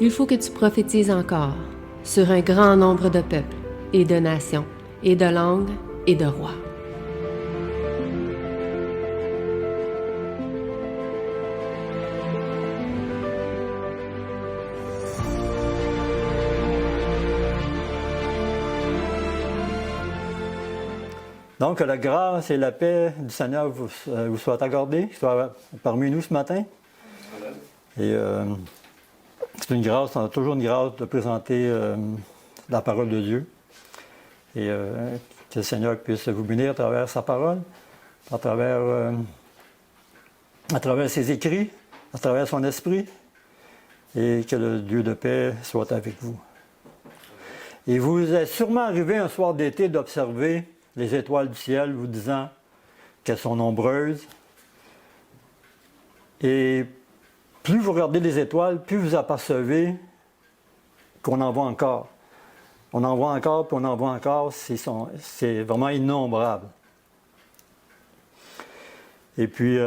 Il faut que tu prophétises encore sur un grand nombre de peuples et de nations et de langues et de rois. Donc, que la grâce et la paix du Seigneur vous soient accordées, soient parmi nous ce matin. Et c'est une grâce, on a toujours une grâce de présenter la parole de Dieu. Et que le Seigneur puisse vous bénir à travers sa parole, à travers ses écrits, à travers son esprit, et que le Dieu de paix soit avec vous. Et vous êtes sûrement arrivé un soir d'été d'observer les étoiles du ciel, vous disant qu'elles sont nombreuses. Et plus vous regardez les étoiles, plus vous apercevez qu'on en voit encore. On en voit encore, puis on en voit encore, c'est vraiment innombrable. Et puis,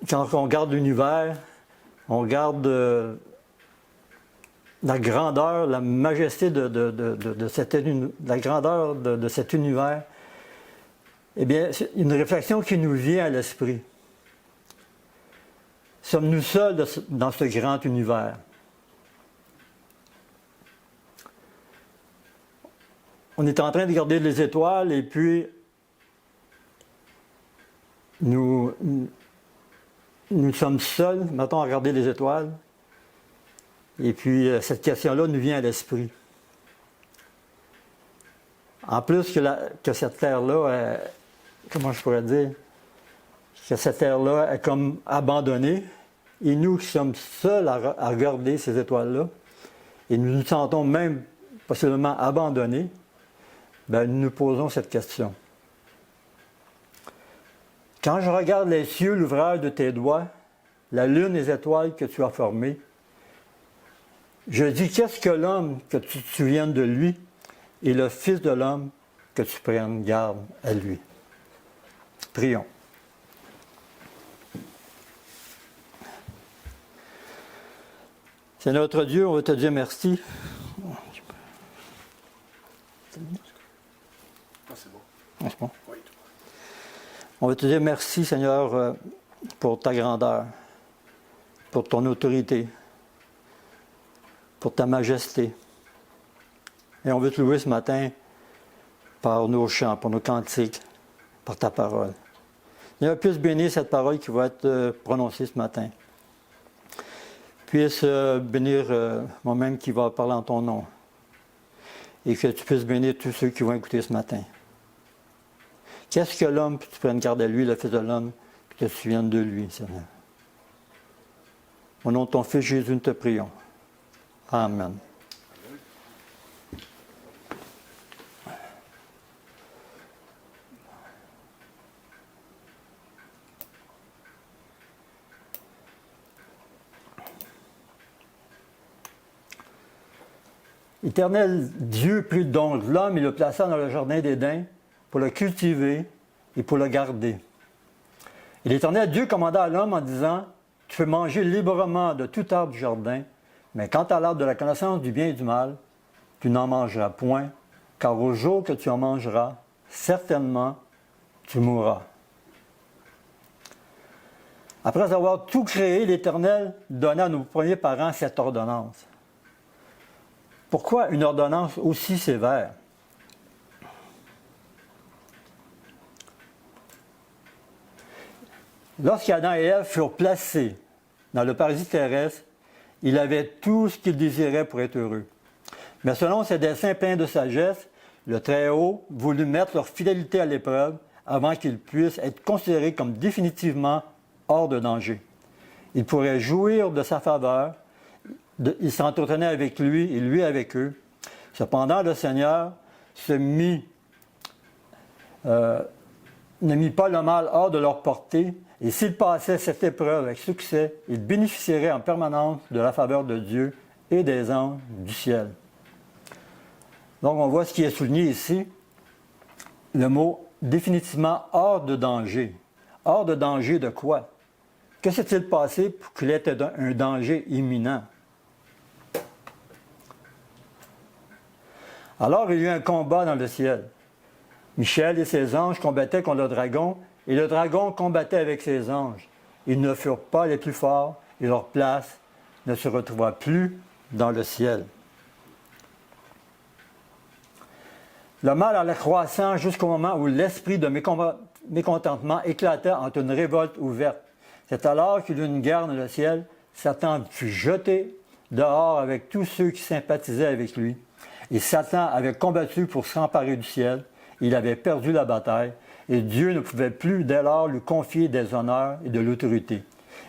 quand on regarde l'univers, on regarde la grandeur, la majesté la grandeur de cet univers, eh bien, c'est une réflexion qui nous vient à l'esprit. Sommes-nous seuls dans ce grand univers? On est en train de regarder les étoiles et puis nous sommes seuls, mettons, à regarder les étoiles. Et puis, cette question-là nous vient à l'esprit. En plus que cette terre-là, comment je pourrais dire, que cette terre-là est comme abandonnée, et nous qui sommes seuls à regarder ces étoiles-là, et nous nous sentons même possiblement abandonnés, bien, nous nous posons cette question. Quand je regarde les cieux, l'ouvrage de tes doigts, la lune et les étoiles que tu as formées, je dis, qu'est-ce que l'homme que tu te souviennes de lui et le Fils de l'homme que tu prennes garde à lui. Prions. Seigneur notre Dieu, on veut te dire merci. C'est bon. C'est bon? Oui. On veut te dire merci, Seigneur, pour ta grandeur, pour ton autorité, pour ta majesté. Et on veut te louer ce matin par nos chants, pour nos cantiques, par ta parole. Seigneur, puisse bénir cette parole qui va être prononcée ce matin. Puisse bénir moi-même qui va parler en ton nom. Et que tu puisses bénir tous ceux qui vont écouter ce matin. Qu'est-ce que l'homme, que tu prennes garde à lui, le Fils de l'homme, que tu te souviennes de lui, Seigneur. Au nom de ton Fils Jésus, nous te prions. Amen. Éternel Dieu prit donc l'homme et le plaça dans le jardin d'Éden pour le cultiver et pour le garder. Et l'Éternel Dieu commanda à l'homme en disant, « Tu peux manger librement de tout arbre du jardin, mais quant à l'arbre de la connaissance du bien et du mal, tu n'en mangeras point, car au jour que tu en mangeras, certainement tu mourras. » Après avoir tout créé, l'Éternel donna à nos premiers parents cette ordonnance. Pourquoi une ordonnance aussi sévère? Lorsqu'Adam et Ève furent placés dans le paradis terrestre, il avait tout ce qu'ils désiraient pour être heureux. Mais selon ses desseins pleins de sagesse, le Très-Haut voulut mettre leur fidélité à l'épreuve avant qu'ils puissent être considérés comme définitivement hors de danger. Ils pourraient jouir de sa faveur, ils s'entretenaient avec lui et lui avec eux. Cependant, le Seigneur ne mit pas le mal hors de leur portée, et s'ils passaient cette épreuve avec succès, ils bénéficieraient en permanence de la faveur de Dieu et des anges du ciel. Donc, on voit ce qui est souligné ici, le mot définitivement hors de danger. Hors de danger de quoi? Que s'est-il passé pour qu'il ait un danger imminent? Alors il y eut un combat dans le ciel. Michel et ses anges combattaient contre le dragon, et le dragon combattait avec ses anges. Ils ne furent pas les plus forts, et leur place ne se retrouva plus dans le ciel. Le mal allait croissant jusqu'au moment où l'esprit de mécontentement éclata en une révolte ouverte. C'est alors qu'il y eut une guerre dans le ciel. Satan fut jeté dehors avec tous ceux qui sympathisaient avec lui. Et Satan avait combattu pour s'emparer du ciel. Il avait perdu la bataille et Dieu ne pouvait plus dès lors lui confier des honneurs et de l'autorité.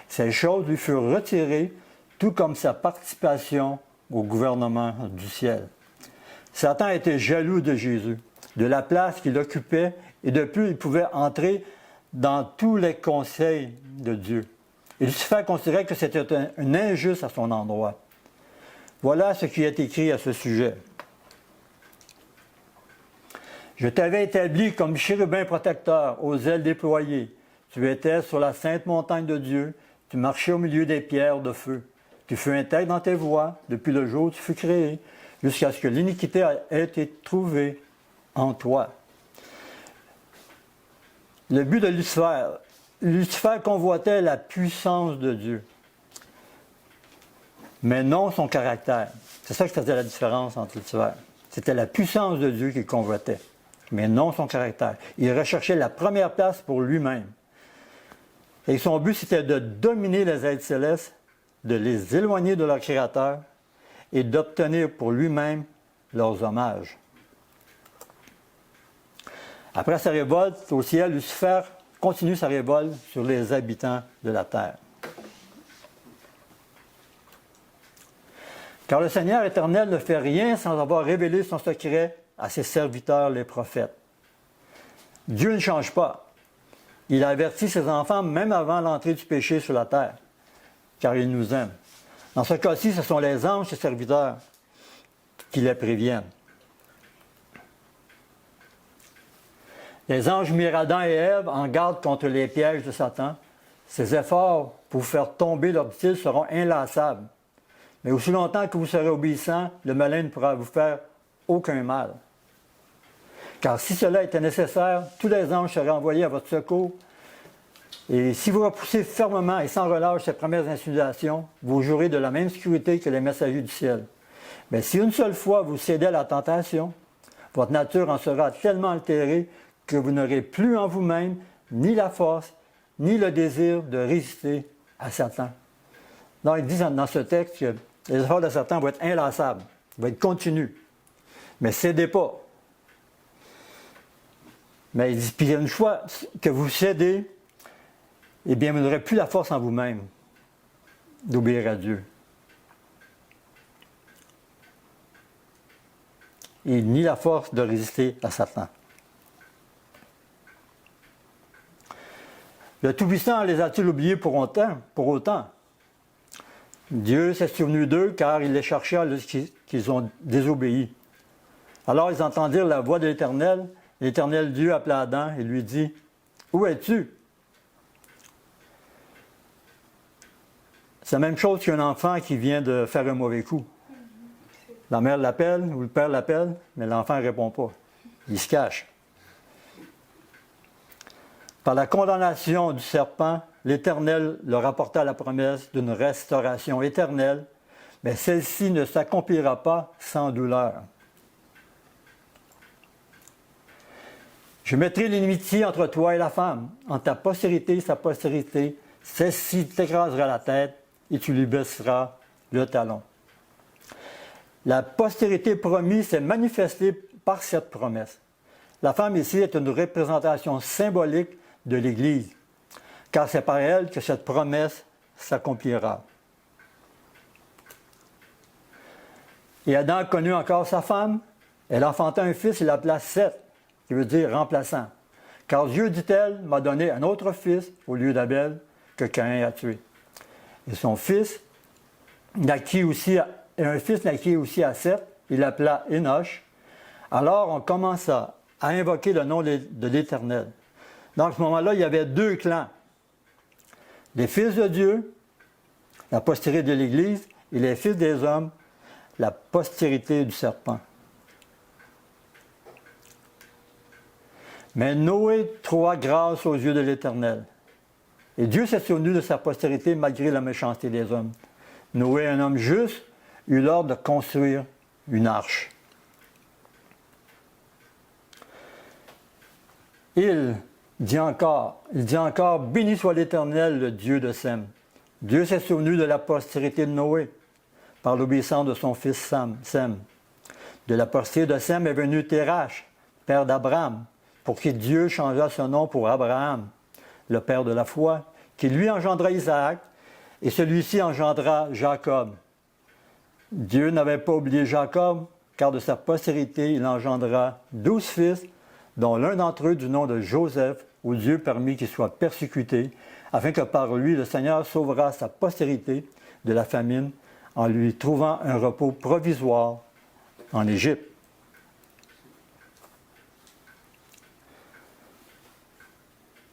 Ces choses lui furent retirées, tout comme sa participation au gouvernement du ciel. Satan était jaloux de Jésus, de la place qu'il occupait, et de plus il pouvait entrer dans tous les conseils de Dieu. Et Lucifer considérait que c'était un injuste à son endroit. Voilà ce qui est écrit à ce sujet. Je t'avais établi comme chérubin protecteur aux ailes déployées. Tu étais sur la sainte montagne de Dieu. Tu marchais au milieu des pierres de feu. Tu fus intègre dans tes voies depuis le jour où tu fus créé, jusqu'à ce que l'iniquité ait été trouvée en toi. Le but de Lucifer. Lucifer convoitait la puissance de Dieu, mais non son caractère. C'est ça qui faisait la différence entre Lucifer. C'était la puissance de Dieu qu'il convoitait, mais non son caractère. Il recherchait la première place pour lui-même. Et son but, c'était de dominer les êtres célestes, de les éloigner de leur Créateur et d'obtenir pour lui-même leurs hommages. Après sa révolte au ciel, Lucifer continue sa révolte sur les habitants de la terre. Car le Seigneur éternel ne fait rien sans avoir révélé son secret à ses serviteurs, les prophètes. Dieu ne change pas. Il a averti ses enfants même avant l'entrée du péché sur la terre, car il nous aime. Dans ce cas-ci, ce sont les anges, ses serviteurs, qui les préviennent. Les anges mirent Adam et Ève en garde contre les pièges de Satan. Ses efforts pour vous faire tomber, leur dit-il, seront inlassables. Mais aussi longtemps que vous serez obéissants, le malin ne pourra vous faire aucun mal. Car si cela était nécessaire, tous les anges seraient envoyés à votre secours. Et si vous repoussez fermement et sans relâche ces premières insinuations, vous jouirez de la même sécurité que les messagers du ciel. Mais si une seule fois vous cédez à la tentation, votre nature en sera tellement altérée que vous n'aurez plus en vous-même ni la force, ni le désir de résister à Satan. Donc, il dit dans ce texte que les efforts de Satan vont être inlassables, vont être continus. Mais cédez pas. Mais il dit, puis une fois que vous cédez, eh bien, vous n'aurez plus la force en vous-même d'obéir à Dieu. Et ni la force de résister à Satan. Le Tout-Puissant les a-t-il oubliés pour autant? Dieu s'est souvenu d'eux car il les chercha lorsqu'ils ont désobéi. Alors ils entendirent la voix de l'Éternel. L'Éternel Dieu appela Adam et lui dit, « Où es-tu? » C'est la même chose qu'un enfant qui vient de faire un mauvais coup. La mère l'appelle ou le père l'appelle, mais l'enfant ne répond pas. Il se cache. Par la condamnation du serpent, l'Éternel leur apporta la promesse d'une restauration éternelle, mais celle-ci ne s'accomplira pas sans douleur. Je mettrai l'inimitié entre toi et la femme, entre ta postérité et sa postérité. Celle-ci t'écrasera la tête et tu lui baisseras le talon. La postérité promise s'est manifestée par cette promesse. La femme ici est une représentation symbolique de l'Église, car c'est par elle que cette promesse s'accomplira. Et Adam connut encore sa femme, elle enfanta un fils et l'appela Seth, qui veut dire remplaçant. Car Dieu, dit-elle, m'a donné un autre fils au lieu d'Abel que Caïn a tué. Et son fils naquit aussi à Seth, il l'appela Enoch. Alors on commença à invoquer le nom de l'Éternel. Donc, à ce moment-là, il y avait deux clans. Les fils de Dieu, la postérité de l'Église, et les fils des hommes, la postérité du serpent. Mais Noé trouva grâce aux yeux de l'Éternel. Et Dieu s'est souvenu de sa postérité malgré la méchanceté des hommes. Noé, un homme juste, eut l'ordre de construire une arche. Il dit encore, béni soit l'Éternel, le Dieu de Sem. Dieu s'est souvenu de la postérité de Noé par l'obéissance de son fils Sem. De la postérité de Sem est venu Térache, père d'Abraham, pour qui Dieu changea son nom pour Abraham, le père de la foi, qui lui engendra Isaac, et celui-ci engendra Jacob. Dieu n'avait pas oublié Jacob, car de sa postérité, il engendra 12 fils, dont l'un d'entre eux du nom de Joseph, où Dieu permit qu'il soit persécuté, afin que par lui, le Seigneur sauvera sa postérité de la famine, en lui trouvant un repos provisoire en Égypte.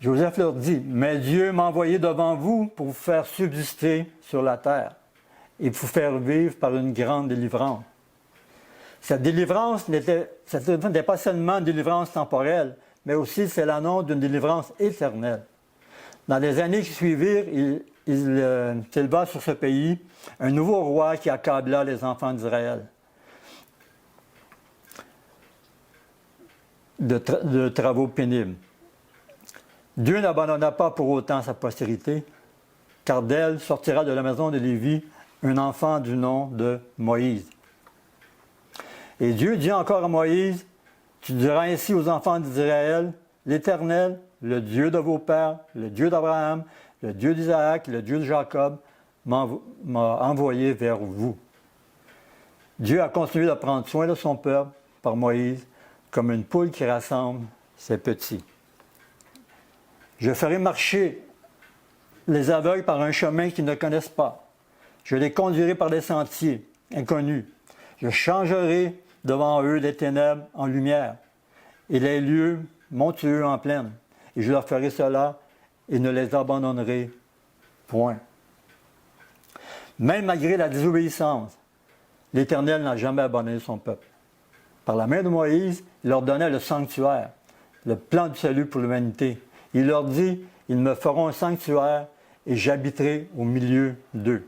Joseph leur dit, « Mais Dieu m'a envoyé devant vous pour vous faire subsister sur la terre et vous faire vivre par une grande délivrance. » Cette délivrance n'était pas seulement une délivrance temporelle, mais aussi c'est l'annonce d'une délivrance éternelle. Dans les années qui suivirent, il s'éleva sur ce pays un nouveau roi qui accabla les enfants d'Israël de travaux pénibles. Dieu n'abandonna pas pour autant sa postérité, car d'elle sortira de la maison de Lévi un enfant du nom de Moïse. Et Dieu dit encore à Moïse, « Tu diras ainsi aux enfants d'Israël, l'Éternel, le Dieu de vos pères, le Dieu d'Abraham, le Dieu d'Isaac, le Dieu de Jacob, m'a envoyé vers vous. » Dieu a continué de prendre soin de son peuple par Moïse, comme une poule qui rassemble ses petits. Je ferai marcher les aveugles par un chemin qu'ils ne connaissent pas. Je les conduirai par des sentiers inconnus. Je changerai devant eux les ténèbres en lumière et les lieux montueux en plaine. Et je leur ferai cela et ne les abandonnerai point. Même malgré la désobéissance, l'Éternel n'a jamais abandonné son peuple. Par la main de Moïse, il leur donnait le sanctuaire, le plan du salut pour l'humanité. Il leur dit, « Ils me feront un sanctuaire et j'habiterai au milieu d'eux. »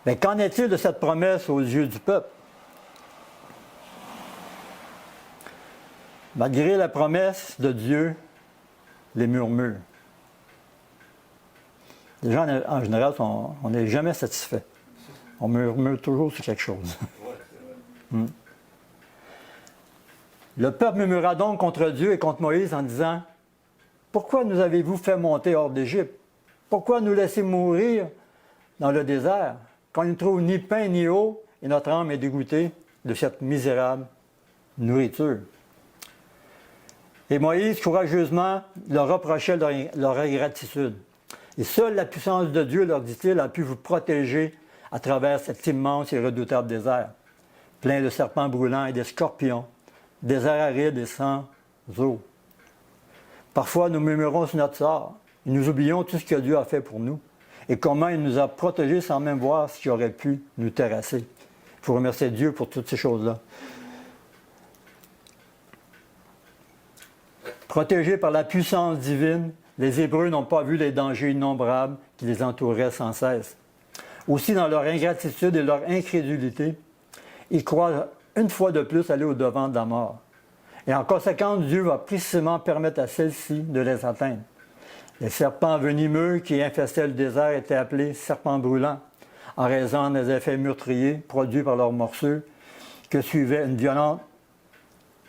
Mais qu'en est-il de cette promesse aux yeux du peuple? Malgré la promesse de Dieu, les murmures. Les gens, en général, on n'est jamais satisfait. On murmure toujours sur quelque chose. Le peuple murmura donc contre Dieu et contre Moïse en disant, « Pourquoi nous avez-vous fait monter hors d'Égypte? Pourquoi nous laisser mourir dans le désert, quand il ne trouve ni pain ni eau, et notre âme est dégoûtée de cette misérable nourriture? » Et Moïse, courageusement, leur reprochait leur ingratitude. Et seule la puissance de Dieu, leur dit-il, a pu vous protéger à travers cet immense et redoutable désert, plein de serpents brûlants et de scorpions, désert aride et sans eau. Parfois, nous murmurons sur notre sort et nous oublions tout ce que Dieu a fait pour nous et comment il nous a protégés sans même voir ce qui aurait pu nous terrasser. Il faut remercier Dieu pour toutes ces choses-là. Protégés par la puissance divine, les Hébreux n'ont pas vu les dangers innombrables qui les entouraient sans cesse. Aussi, dans leur ingratitude et leur incrédulité, ils croient une fois de plus aller au-devant de la mort. Et en conséquence, Dieu va précisément permettre à celle-ci de les atteindre. Les serpents venimeux qui infestaient le désert étaient appelés serpents brûlants, en raison des effets meurtriers produits par leurs morsures, que suivait une violente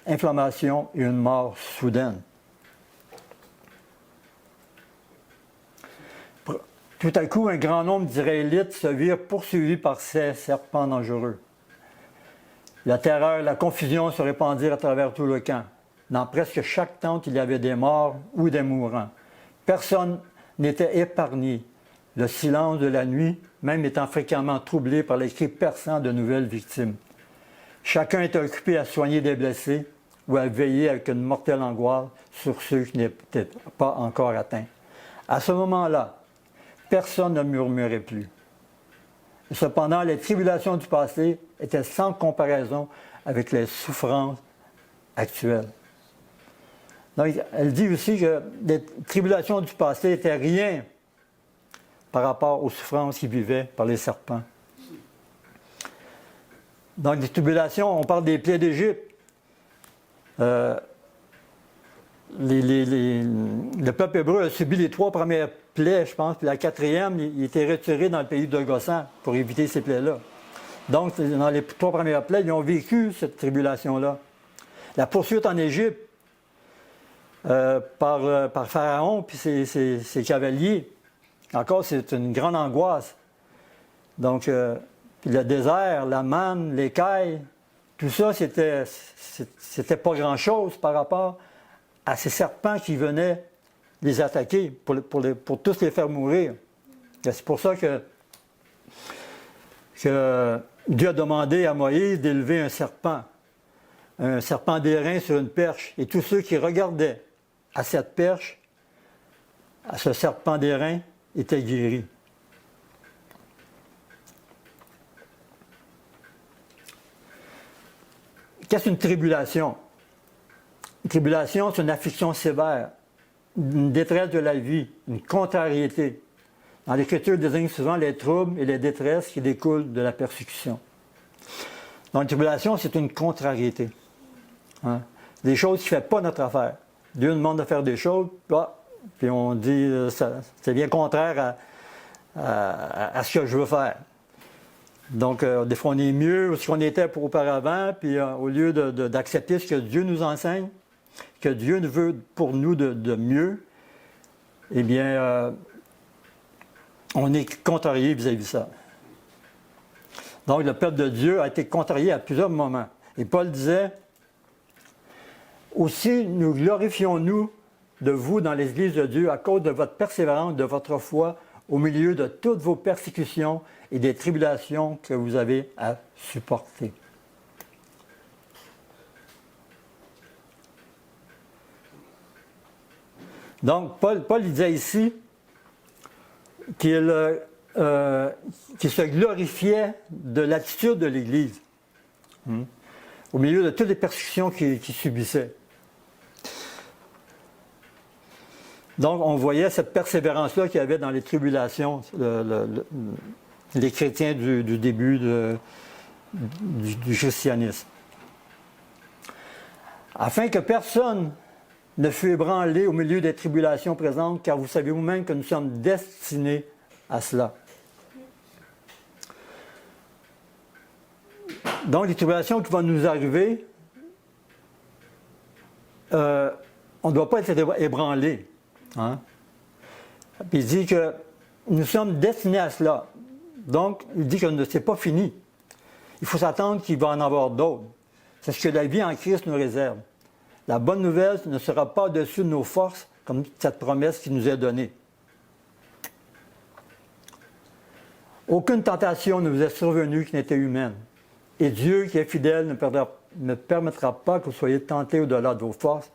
inflammation et une mort soudaine. Tout à coup, un grand nombre d'Israélites se virent poursuivis par ces serpents dangereux. La terreur, la confusion se répandirent à travers tout le camp. Dans presque chaque tente, il y avait des morts ou des mourants. Personne n'était épargné. Le silence de la nuit, même étant fréquemment troublé par les cris perçants de nouvelles victimes. Chacun était occupé à soigner des blessés ou à veiller avec une mortelle angoisse sur ceux qui n'étaient pas encore atteints. À ce moment-là, personne ne murmurait plus. Cependant, les tribulations du passé étaient sans comparaison avec les souffrances actuelles. Donc, elle dit aussi que les tribulations du passé n'étaient rien par rapport aux souffrances qu'ils vivaient par les serpents. Donc, les tribulations, on parle des plaies d'Égypte. Le peuple hébreu a subi les 3 premières plaies, je pense, puis la 4e, il était retiré dans le pays de Gossan pour éviter ces plaies-là. Donc, dans les 3 premières plaies, ils ont vécu cette tribulation-là. La poursuite en Égypte par Pharaon puis ses cavaliers, encore, c'est une grande angoisse. Donc, puis le désert, la manne, l'écaille, tout ça, c'était pas grand-chose par rapport à ces serpents qui venaient les attaquer pour tous les faire mourir. Et c'est pour ça que Dieu a demandé à Moïse d'élever un serpent d'airain sur une perche. Et tous ceux qui regardaient à cette perche, à ce serpent d'airain, étaient guéris. Qu'est-ce qu'une tribulation? Une tribulation, c'est une affliction sévère, une détresse de la vie, une contrariété. Dans l'Écriture, désigne souvent les troubles et les détresses qui découlent de la persécution. Donc, une tribulation, c'est une contrariété. Hein? Des choses qui ne font pas notre affaire. Dieu nous demande de faire des choses, puis on dit c'est bien contraire à ce que je veux faire. Donc, des fois, on est mieux ce qu'on était auparavant, puis au lieu d'accepter ce que Dieu nous enseigne, que Dieu veut pour nous de mieux, eh bien, on est contrarié vis-à-vis de ça. Donc, le peuple de Dieu a été contrarié à plusieurs moments. Et Paul disait, « Aussi nous glorifions-nous de vous dans l'Église de Dieu à cause de votre persévérance, de votre foi, au milieu de toutes vos persécutions et des tribulations que vous avez à supporter. » Donc, Paul il disait ici qu'il se glorifiait de l'attitude de l'Église, au milieu de toutes les persécutions qu'il subissait. Donc, on voyait cette persévérance-là qu'il y avait dans les tribulations, les chrétiens du début du christianisme. Afin que personne ne fût ébranlé au milieu des tribulations présentes, car vous savez vous-même que nous sommes destinés à cela. Donc, les tribulations qui vont nous arriver, on ne doit pas être ébranlé. Hein? Puis il dit que nous sommes destinés à cela. Donc, il dit que ce n'est pas fini. Il faut s'attendre qu'il va en avoir d'autres. C'est ce que la vie en Christ nous réserve. La bonne nouvelle ne sera pas au-dessus de nos forces, comme cette promesse qui nous est donnée. Aucune tentation ne vous est survenue qui n'était humaine. Et Dieu, qui est fidèle, ne permettra pas que vous soyez tentés au-delà de vos forces,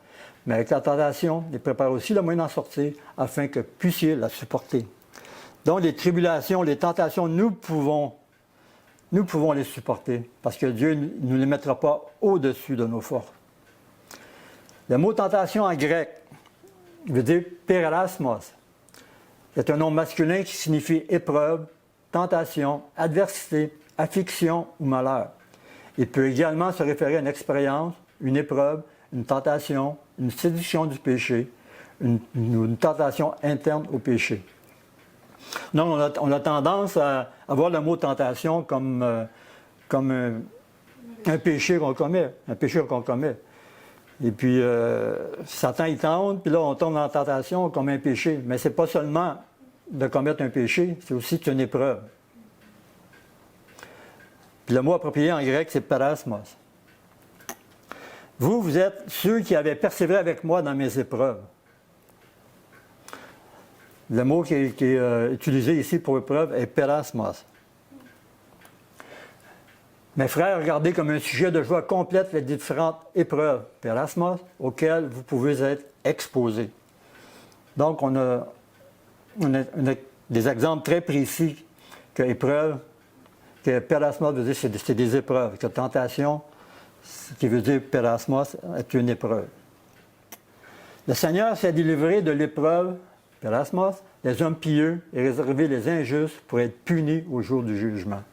mais avec la tentation, il prépare aussi le moyen d'en sortir, afin que vous puissiez la supporter. Donc, les tribulations, les tentations, nous pouvons les supporter, parce que Dieu ne nous les mettra pas au-dessus de nos forces. Le mot tentation en grec veut dire pérasmos. C'est un nom masculin qui signifie épreuve, tentation, adversité, affliction ou malheur. Il peut également se référer à une expérience, une épreuve, une tentation, une séduction du péché, une tentation interne au péché. Donc, on a tendance à voir le mot tentation comme un péché qu'on commet, Et puis, Satan, il tente, puis là, on tombe dans la tentation comme un péché. Mais ce n'est pas seulement de commettre un péché, c'est aussi une épreuve. Puis le mot approprié en grec, c'est parasmos. Vous êtes ceux qui avaient persévéré avec moi dans mes épreuves. Le mot qui est utilisé ici pour épreuve est pérasmos. Mes frères, regardez comme un sujet de joie complète les différentes épreuves, pérasmos, auxquelles vous pouvez être exposés. Donc, on a des exemples très précis que épreuve, que pérasmos veut dire c'est des épreuves, que tentation, ce qui veut dire pérasmos, est une épreuve. Le Seigneur s'est délivré de l'épreuve, Pérasmos, des hommes pieux et réservé les injustes pour être punis au jour du jugement.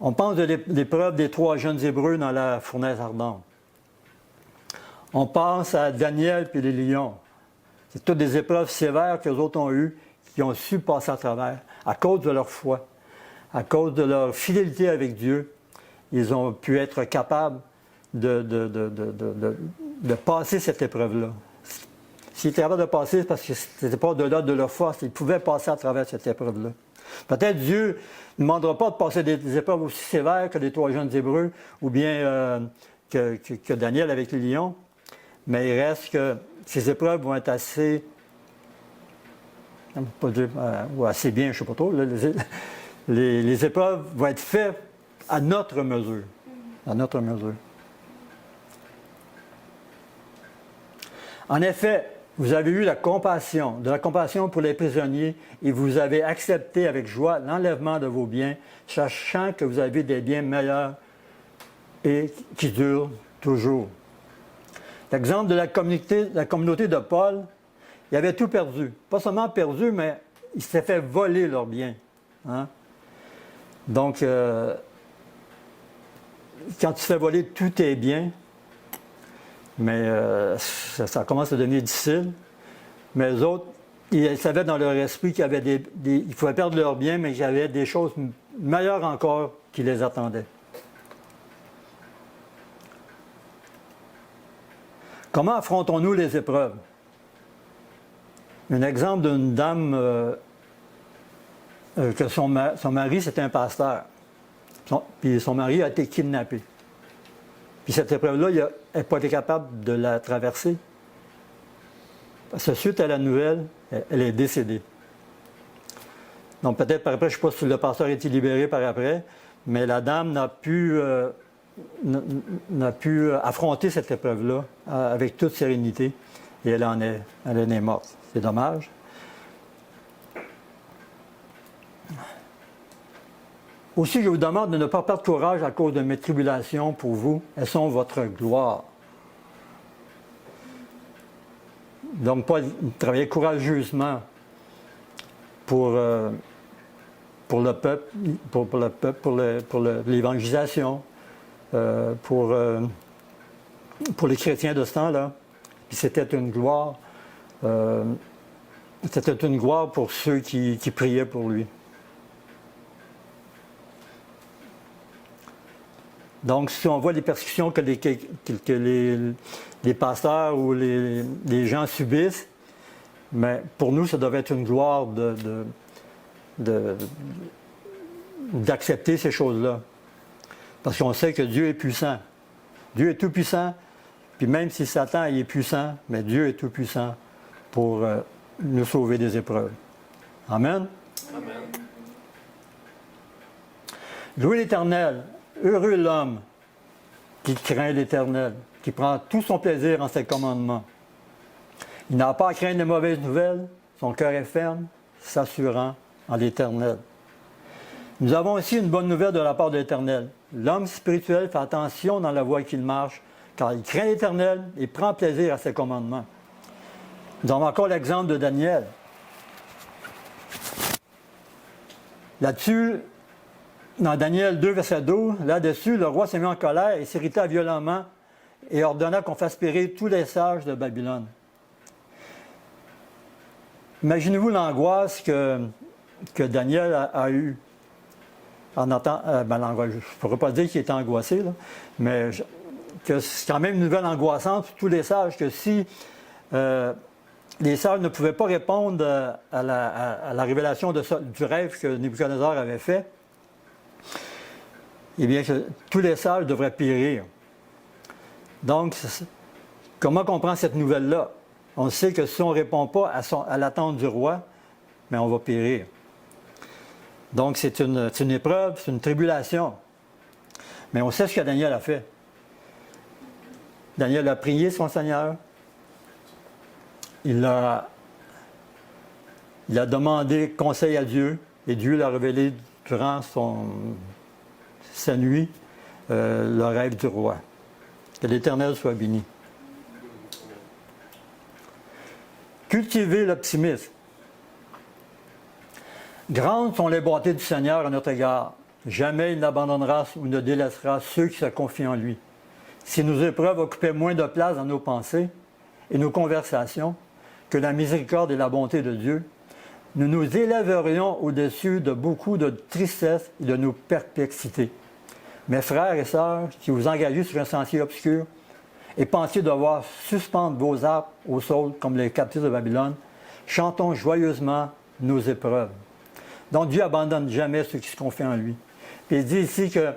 On pense de l'épreuve des 3 jeunes Hébreux dans la fournaise ardente. On pense à Daniel puis les lions. C'est toutes des épreuves sévères que les autres ont eues, qui ont su passer à travers, à cause de leur foi, à cause de leur fidélité avec Dieu. Ils ont pu être capables de passer cette épreuve-là. S'ils étaient capables de passer, c'est parce que ce n'était pas au-delà de leur force. Ils pouvaient passer à travers cette épreuve-là. Peut-être Dieu ne demandera pas de passer des épreuves aussi sévères que les 3 jeunes Hébreux ou bien que Daniel avec les lions, mais il reste que ces épreuves vont être assez, pas dire, ou assez bien, je ne sais pas trop, les épreuves vont être faites à notre mesure. À notre mesure. En effet, vous avez eu de la compassion pour les prisonniers et vous avez accepté avec joie l'enlèvement de vos biens, sachant que vous avez des biens meilleurs et qui durent toujours. L'exemple de la communauté de Paul, ils avaient tout perdu. Pas seulement perdu, mais ils s'étaient fait voler leurs biens. Hein? Donc, quand tu fais voler tous tes biens, mais ça commence à devenir difficile. Mais eux autres, ils savaient dans leur esprit qu'il y avait ils pouvaient perdre leurs biens, mais qu'il y avait des choses meilleures encore qui les attendaient. Comment affrontons-nous les épreuves? Un exemple d'une dame que son mari, c'était un pasteur. Puis son mari a été kidnappé. Puis cette épreuve-là, il n'a pas été capable de la traverser. Parce que suite à la nouvelle, elle est décédée. Donc peut-être par après, je ne sais pas si le pasteur a été libéré par après, mais la dame n'a pu affronter cette épreuve-là avec toute sérénité. Et elle en est morte. C'est dommage. Aussi, je vous demande de ne pas perdre courage à cause de mes tribulations pour vous. Elles sont votre gloire. Donc, pas travailler courageusement pour le peuple, pour l'évangélisation, pour les chrétiens de ce temps-là. Puis c'était une gloire. C'était une gloire pour ceux qui priaient pour lui. Donc, si on voit les persécutions que les pasteurs ou les gens subissent, mais pour nous, ça devait être une gloire d'accepter ces choses-là. Parce qu'on sait que Dieu est puissant. Dieu est tout-puissant, puis même si Satan il est puissant, mais Dieu est tout-puissant pour nous sauver des épreuves. Amen? Amen. Louez l'Éternel. Heureux l'homme qui craint l'Éternel, qui prend tout son plaisir en ses commandements. Il n'a pas à craindre de mauvaises nouvelles, son cœur est ferme, s'assurant en l'Éternel. Nous avons aussi une bonne nouvelle de la part de l'Éternel. L'homme spirituel fait attention dans la voie qu'il marche, car il craint l'Éternel et prend plaisir à ses commandements. Nous avons encore l'exemple de Daniel. Là-dessus, dans Daniel 2, verset 12, là-dessus, le roi s'est mis en colère et s'irrita violemment et ordonna qu'on fasse périr tous les sages de Babylone. Imaginez-vous l'angoisse que Daniel a eue en l'angoisse. Je ne pourrais pas dire qu'il était angoissé, là, mais que c'est quand même une nouvelle angoissante pour tous les sages, que si les sages ne pouvaient pas répondre à la révélation du rêve que Nebuchadnezzar avait fait, eh bien, tous les sages devraient périr. Donc, comment comprendre cette nouvelle-là? On sait que si on ne répond pas à l'attente du roi, mais on va périr. Donc, c'est une épreuve, c'est une tribulation. Mais on sait ce que Daniel a fait. Daniel a prié son Seigneur. Il a demandé conseil à Dieu, et Dieu l'a révélé durant sa nuit, le rêve du roi. Que l'Éternel soit béni. Cultivez l'optimisme. Grandes sont les bontés du Seigneur à notre égard. Jamais il n'abandonnera ou ne délaissera ceux qui se confient en lui. Si nos épreuves occupaient moins de place dans nos pensées et nos conversations que la miséricorde et la bonté de Dieu, nous nous élèverions au-dessus de beaucoup de tristesse et de nos perplexités. Mes frères et sœurs, qui vous engagez sur un sentier obscur et pensez devoir suspendre vos arcs au sol comme les captifs de Babylone, chantons joyeusement nos épreuves. Donc Dieu n'abandonne jamais ceux qui se confient en lui. Puis il dit ici que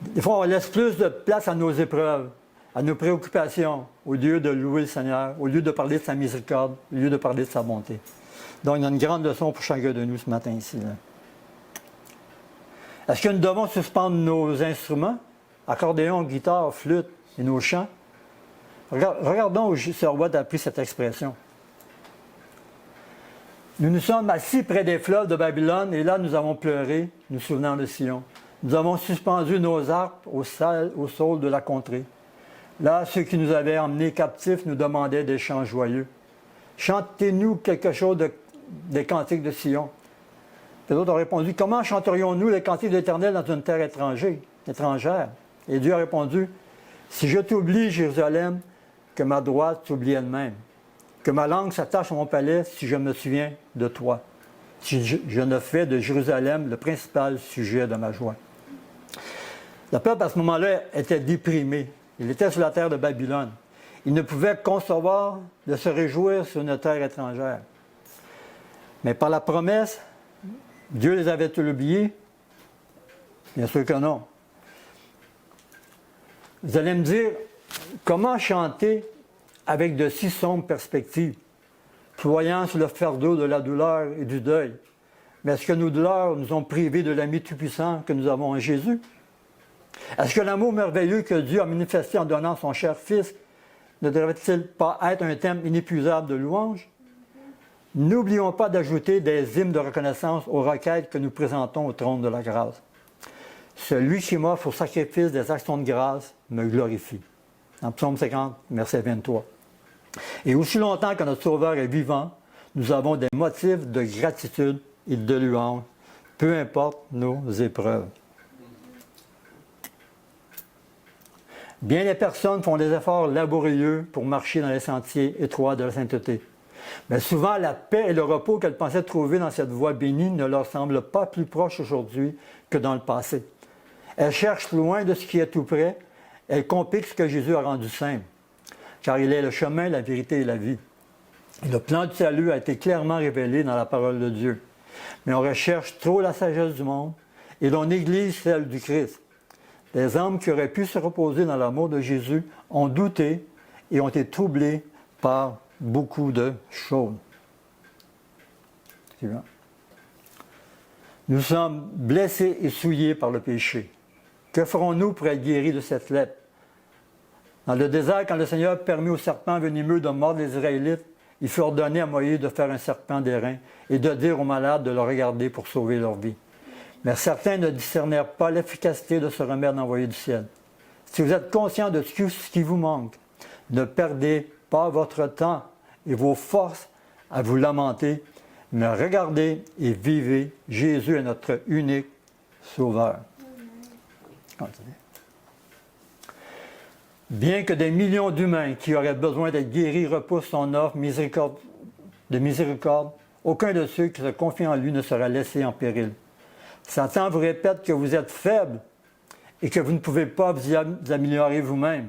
des fois on laisse plus de place à nos épreuves, à nos préoccupations, au lieu de louer le Seigneur, au lieu de parler de sa miséricorde, au lieu de parler de sa bonté. Donc il y a une grande leçon pour chacun de nous ce matin ici. Là. Est-ce que nous devons suspendre nos instruments, accordéon, guitare, flûte et nos chants? Regardons où Sir Watt a pris cette expression. Nous nous sommes assis près des fleuves de Babylone et là nous avons pleuré, nous souvenant de Sion. Nous avons suspendu nos harpes au sol de la contrée. Là, ceux qui nous avaient emmenés captifs nous demandaient des chants joyeux. Chantez-nous quelque chose des cantiques de Sion. Les autres ont répondu, comment chanterions-nous les cantiques de l'Éternel dans une terre étrangère? Et Dieu a répondu, si je t'oublie, Jérusalem, que ma droite t'oublie elle-même. Que ma langue s'attache à mon palais si je me souviens de toi. Si je ne fais de Jérusalem le principal sujet de ma joie. Le peuple, à ce moment-là, était déprimé. Il était sur la terre de Babylone. Il ne pouvait concevoir de se réjouir sur une terre étrangère. Mais par la promesse, Dieu les avait-il oubliés? Bien sûr que non. Vous allez me dire, comment chanter avec de si sombres perspectives, ployant sur le fardeau de la douleur et du deuil? Mais est-ce que nos douleurs nous ont privés de l'ami tout-puissant que nous avons en Jésus? Est-ce que l'amour merveilleux que Dieu a manifesté en donnant son cher Fils ne devrait-il pas être un thème inépuisable de louange? N'oublions pas d'ajouter des hymnes de reconnaissance aux requêtes que nous présentons au trône de la grâce. Celui qui m'offre au sacrifice des actions de grâce me glorifie. En Psaume 50, verset 23. Et aussi longtemps que notre Sauveur est vivant, nous avons des motifs de gratitude et de louange, peu importe nos épreuves. Bien des personnes font des efforts laborieux pour marcher dans les sentiers étroits de la sainteté. Mais souvent, la paix et le repos qu'elles pensaient trouver dans cette voie bénie ne leur semblent pas plus proches aujourd'hui que dans le passé. Elles cherchent loin de ce qui est tout près. Elles compliquent ce que Jésus a rendu simple. Car il est le chemin, la vérité et la vie. Et le plan du salut a été clairement révélé dans la parole de Dieu. Mais on recherche trop la sagesse du monde et l'on néglige celle du Christ. Les hommes qui auraient pu se reposer dans l'amour de Jésus ont douté et ont été troublés par beaucoup de choses. Nous sommes blessés et souillés par le péché. Que ferons-nous pour être guéris de cette lèpre? Dans le désert, quand le Seigneur permit au serpent venimeux de mordre les Israélites, il fut ordonné à Moïse de faire un serpent d'airain et de dire aux malades de le regarder pour sauver leur vie. Mais certains ne discernèrent pas l'efficacité de ce remède envoyé du ciel. Si vous êtes conscient de ce qui vous manque, ne perdez pas votre temps et vos forces à vous lamenter, mais regardez et vivez. Jésus est notre unique Sauveur. Continuez. Bien que des millions d'humains qui auraient besoin d'être guéris repoussent son offre de miséricorde, aucun de ceux qui se confient en lui ne sera laissé en péril. Satan vous répète que vous êtes faible et que vous ne pouvez pas vous améliorer vous-même.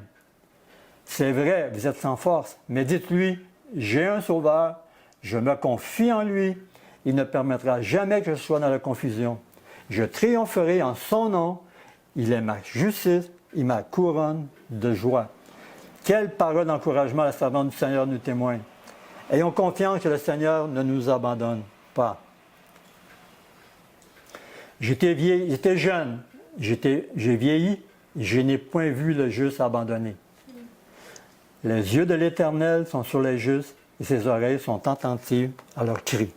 C'est vrai, vous êtes sans force, mais dites-lui, j'ai un Sauveur, je me confie en lui, il ne permettra jamais que je sois dans la confusion. Je triompherai en son nom, il est ma justice et ma couronne de joie. Quelle parole d'encouragement la servante du Seigneur nous témoigne. Ayons confiance que le Seigneur ne nous abandonne pas. J'étais jeune, j'ai vieilli, et je n'ai point vu le juste abandonné. Les yeux de l'Éternel sont sur les justes et ses oreilles sont attentives à leurs cris.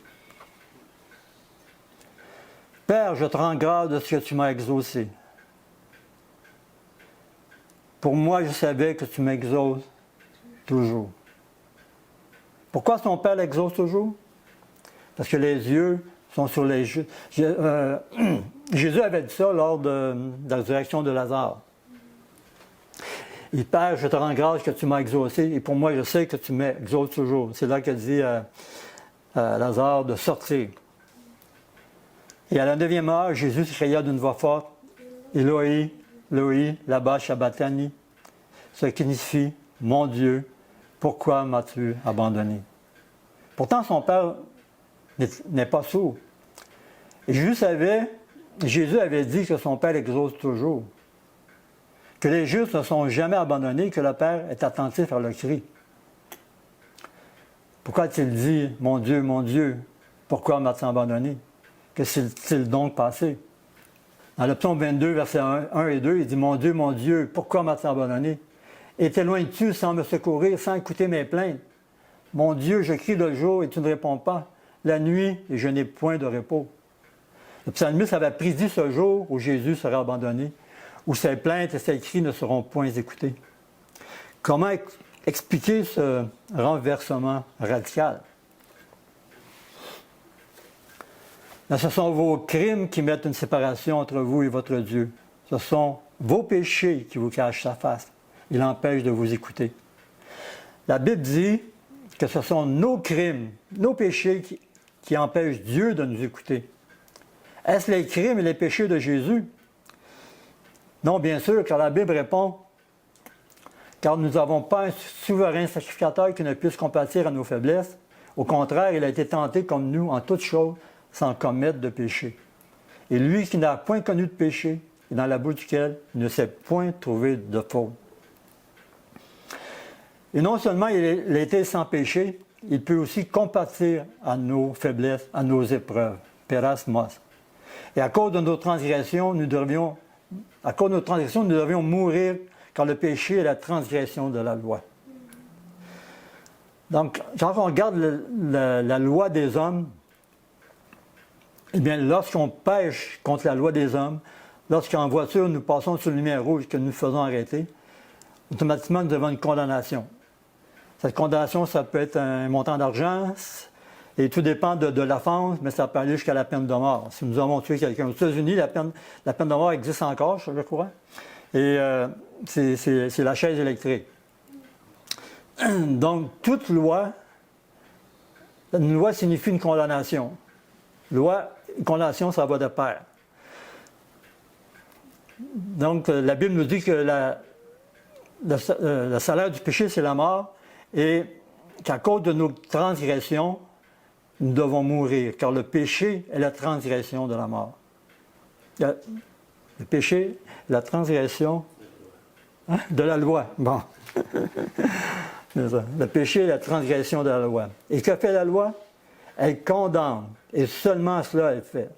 Père, je te rends grâce de ce que tu m'as exaucé. Pour moi, je savais que tu m'exauces toujours. Pourquoi son Père l'exauce toujours? Parce que les yeux sont sur les justes. Jésus avait dit ça lors de la résurrection de Lazare. Il Père, je te rends grâce que tu m'as exaucé, et pour moi, je sais que tu m'exauces toujours. C'est là qu'il dit à Lazare de sortir. Et à la 9e heure, Jésus cria d'une voix forte, Eloi, Eloi, lama sabachthani, ce qui signifie, mon Dieu, pourquoi m'as-tu abandonné? Pourtant, son Père n'est pas sourd. Et Jésus avait dit que son Père exauce toujours, que les justes ne sont jamais abandonnés, que le Père est attentif à leur cri. Pourquoi a-t-il dit, mon Dieu, pourquoi m'as-tu abandonné? Que s'est-il donc passé? Dans le psaume 22, versets 1 et 2, il dit, mon Dieu, pourquoi m'as-tu abandonné? Et t'éloignes-tu sans me secourir, sans écouter mes plaintes? Mon Dieu, je crie le jour et tu ne réponds pas, la nuit et je n'ai point de repos. Le psalmiste avait prédit ce jour où Jésus sera abandonné, où ses plaintes et ses cris ne seront point écoutés. Comment expliquer ce renversement radical? Mais ce sont vos crimes qui mettent une séparation entre vous et votre Dieu. Ce sont vos péchés qui vous cachent sa face. Il empêche de vous écouter. La Bible dit que ce sont nos crimes, nos péchés qui empêchent Dieu de nous écouter. Est-ce les crimes et les péchés de Jésus? Non, bien sûr, car la Bible répond, car nous n'avons pas un souverain sacrificateur qui ne puisse compatir à nos faiblesses. Au contraire, il a été tenté comme nous en toutes choses, sans commettre de péché. Et lui qui n'a point connu de péché, et dans la bouche duquel il ne s'est point trouvé de faute. Et non seulement il a été sans péché, il peut aussi compatir à nos faiblesses, à nos épreuves. Perasmos. Et à cause de nos transgressions, nous devions mourir, car le péché est la transgression de la loi. Donc, quand on regarde la loi des hommes, eh bien, lorsqu'on pêche contre la loi des hommes, lorsqu'en voiture nous passons sur le lumière rouge que nous faisons arrêter, automatiquement nous avons une condamnation. Cette condamnation, ça peut être un montant d'argent, et tout dépend de l'offense, mais ça peut aller jusqu'à la peine de mort. Si nous avons tué quelqu'un aux États-Unis, la peine de mort existe encore, je crois, et c'est la chaise électrique. Donc, toute loi, une loi signifie une condamnation. Loi, condamnation, ça va de pair. Donc, la Bible nous dit que le salaire du péché, c'est la mort, et qu'à cause de nos transgressions, nous devons mourir, car le péché est la transgression de la mort. Le péché, la transgression de la loi. Bon. C'est ça. Le péché est la transgression de la loi. Et que fait la loi? Elle condamne. Et seulement cela elle fait.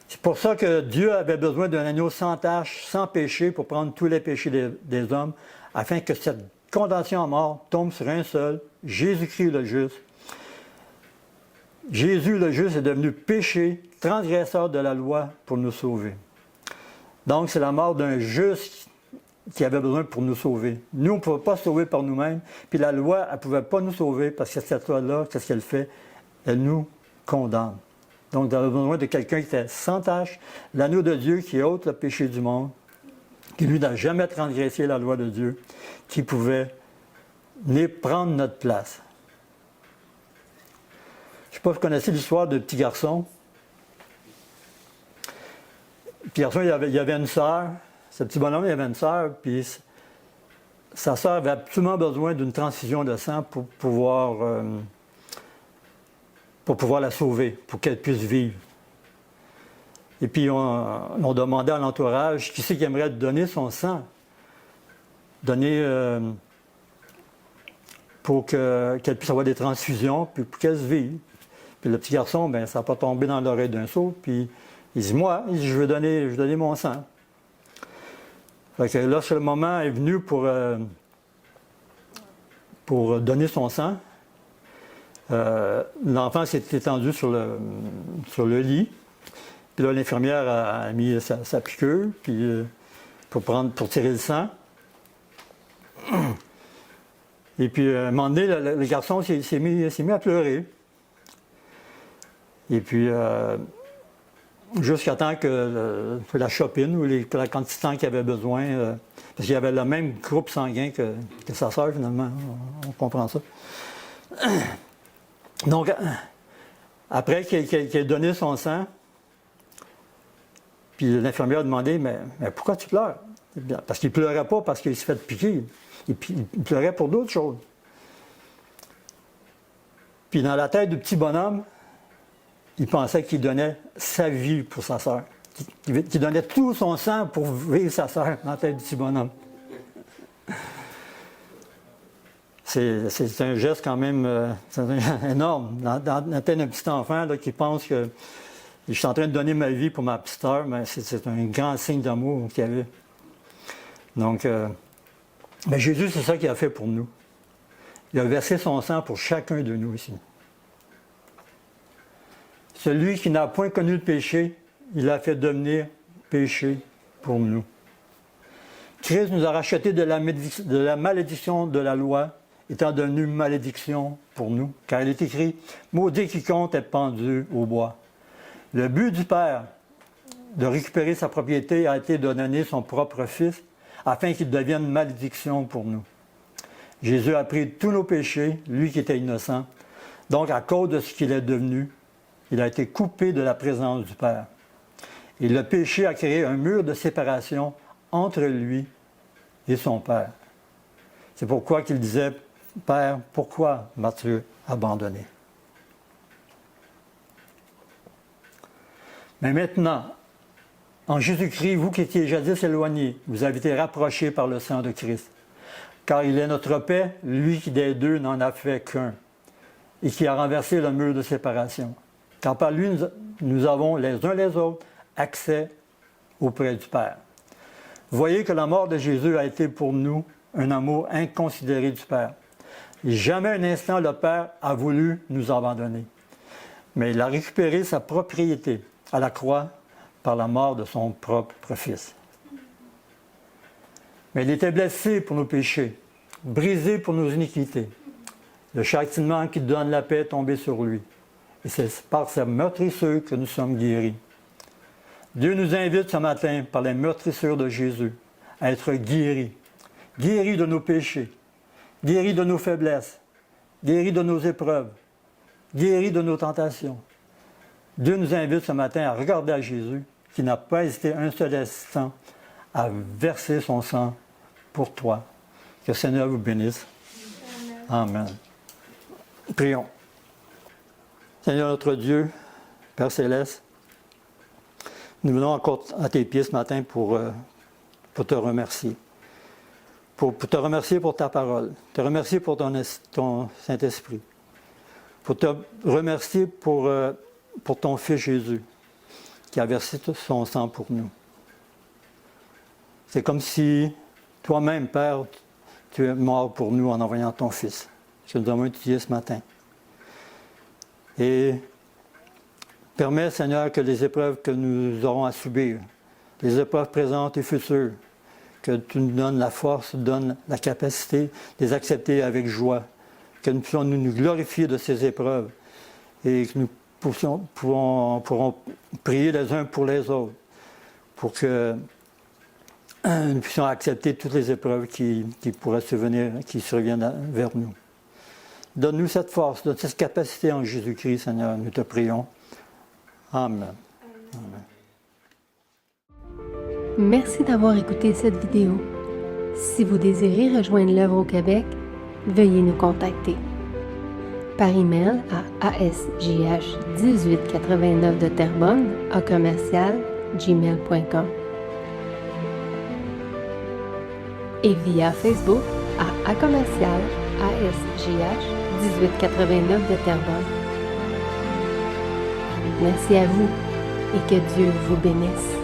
C'est pour ça que Dieu avait besoin d'un agneau sans tache, sans péché, pour prendre tous les péchés des hommes, afin que cette condamnation à mort tombe sur un seul, Jésus-Christ le juste. Jésus le juste est devenu péché, transgresseur de la loi pour nous sauver. Donc c'est la mort d'un juste qui avait besoin pour nous sauver. Nous, on ne pouvait pas se sauver par nous-mêmes, puis la loi, elle ne pouvait pas nous sauver parce que cette loi-là, qu'est-ce qu'elle fait? Elle nous condamne. Donc, on avait besoin de quelqu'un qui était sans tache, l'agneau de Dieu qui ôte le péché du monde, qui lui n'a jamais transgressé la loi de Dieu, qui pouvait venir prendre notre place. Je ne sais pas si vous connaissez l'histoire de petit garçon. Petit garçon, il y avait une sœur. Ce petit bonhomme, il avait une sœur, puis sa sœur avait absolument besoin d'une transfusion de sang pour pouvoir la sauver, pour qu'elle puisse vivre. Et puis, on demandait à l'entourage qui c'est qui aimerait donner son sang, donner pour qu'elle puisse avoir des transfusions, puis pour qu'elle se vive. Puis le petit garçon, bien, ça n'a pas tombé dans l'oreille d'un sourd, puis il dit, moi, je veux donner mon sang. Fait que lorsque le moment est venu pour donner son sang, l'enfant s'est étendu sur le lit. Puis là, l'infirmière a mis sa piqûre pour tirer le sang. Et puis, à un moment donné, le garçon s'est mis à pleurer. Et puis, jusqu'à temps que la chopine ou la quantité de sang qu'il avait besoin, parce qu'il avait le même groupe sanguin que sa sœur, finalement, on comprend ça. Donc, après qu'il ait donné son sang, puis l'infirmière a demandé, mais pourquoi tu pleures? Parce qu'il ne pleurait pas parce qu'il s'est fait piquer. Il pleurait pour d'autres choses. Puis dans la tête du petit bonhomme, il pensait qu'il donnait sa vie pour sa sœur. Qu'il donnait tout son sang pour vivre sa sœur dans la tête du petit bonhomme. C'est un geste quand même énorme. Dans la tête d'un petit enfant là, qui pense que je suis en train de donner ma vie pour ma petite sœur, mais c'est un grand signe d'amour qu'il y avait. Donc, mais Jésus, c'est ça qu'il a fait pour nous. Il a versé son sang pour chacun de nous ici. Celui qui n'a point connu le péché, il a fait devenir péché pour nous. Christ nous a rachetés de la malédiction de la loi, étant devenu malédiction pour nous. Car il est écrit, « Maudit quiconque est pendu au bois ». Le but du Père de récupérer sa propriété a été de donner son propre Fils afin qu'il devienne malédiction pour nous. Jésus a pris tous nos péchés, lui qui était innocent. Donc, à cause de ce qu'il est devenu, il a été coupé de la présence du Père. Et le péché a créé un mur de séparation entre lui et son Père. C'est pourquoi qu'il disait, « Père, pourquoi m'as-tu abandonné? » Mais maintenant, en Jésus-Christ, vous qui étiez jadis éloignés, vous avez été rapprochés par le sang de Christ. Car il est notre paix, lui qui des deux n'en a fait qu'un, et qui a renversé le mur de séparation. Car par lui, nous avons les uns les autres accès auprès du Père. Voyez que la mort de Jésus a été pour nous un amour inconsidéré du Père. Et jamais un instant le Père a voulu nous abandonner. Mais il a récupéré sa propriété à la croix par la mort de son propre Fils. Mais il était blessé pour nos péchés, brisé pour nos iniquités. Le châtiment qui donne la paix est tombé sur lui. Et c'est par sa meurtrissure que nous sommes guéris. Dieu nous invite ce matin, par les meurtrissures de Jésus, à être guéris. Guéris de nos péchés, guéris de nos faiblesses, guéris de nos épreuves, guéris de nos tentations. Dieu nous invite ce matin à regarder à Jésus, qui n'a pas hésité un seul instant à verser son sang pour toi. Que le Seigneur vous bénisse. Amen. Prions. Seigneur notre Dieu, Père Céleste, nous venons encore à tes pieds ce matin pour te remercier. Pour te remercier pour ta parole, te remercier pour ton Saint-Esprit, pour te remercier pour ton Fils Jésus, qui a versé son sang pour nous. C'est comme si toi-même, Père, tu es mort pour nous en envoyant ton Fils, que nous avons étudié ce matin. Et permets, Seigneur, que les épreuves que nous aurons à subir, les épreuves présentes et futures, que tu nous donnes la force, donnes la capacité de les accepter avec joie, que nous puissions nous glorifier de ces épreuves et que nous pourrons prier les uns pour les autres, pour que nous puissions accepter toutes les épreuves qui pourraient survenir, qui surviennent vers nous. Donne-nous cette force, donne cette capacité en Jésus-Christ, Seigneur, nous te prions. Amen. Amen. Merci d'avoir écouté cette vidéo. Si vous désirez rejoindre l'œuvre au Québec, veuillez nous contacter par email à asjh1889 de Terrebonne @gmail.com et via Facebook à commercial asjh1889 de Terrebonne. Merci à vous et que Dieu vous bénisse.